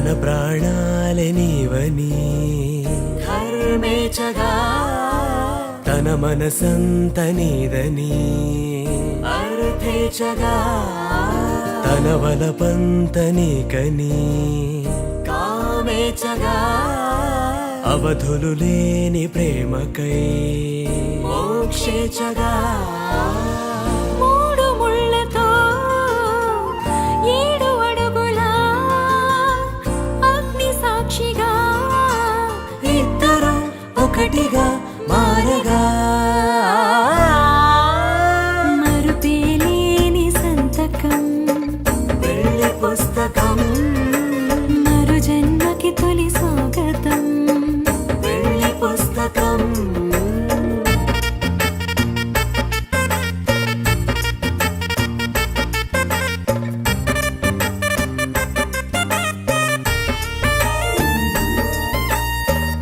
తన ప్రాణాలే నీవని ధర్మేచగా తన మనసంత నీదని అర్థేచగా తన వలపంత నీకని కామేచగా అవధులు లేని ప్రేమకై మోక్షేచగా మూడు ముళ్ళతో 7 అడుగుల అగ్ని సాక్షిగా ఇద్దరు ఒకటిగా మారగా మరుపేలేని సంతకం వెళ్ళి పుస్తకం మరు జన్మకి తొలి స్వాగతం వెళ్ళి పుస్తకం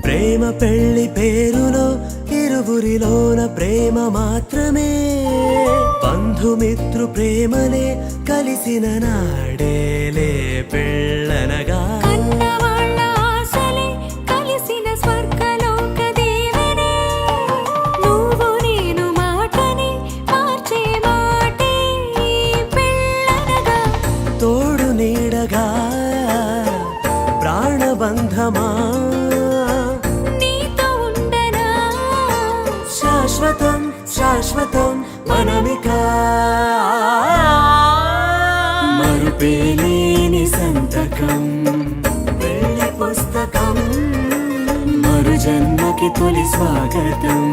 ప్రేమ పెళ్లి పేరులో ఇరువురిలోన ప్రేమ మాత్రమే బంధుమిత్రు ప్రేమలే కలిసిన నాడేలే పెళ్ళనగా కన్నవాళ్ళ ఆశలే కలిసిన స్వర్గలోక దీవెనే నువ్వు నేను మాటని మార్చే మాటే పెళ్ళనగా తోడు నీడగా ప్రాణబంధమా నీతో ఉండనా శాశ్వతం శాశ్వతం మనమిక మరుపేలేని సంతకం వెళ్ళి పుస్తకం మరు జన్మకి తొలి స్వాగతం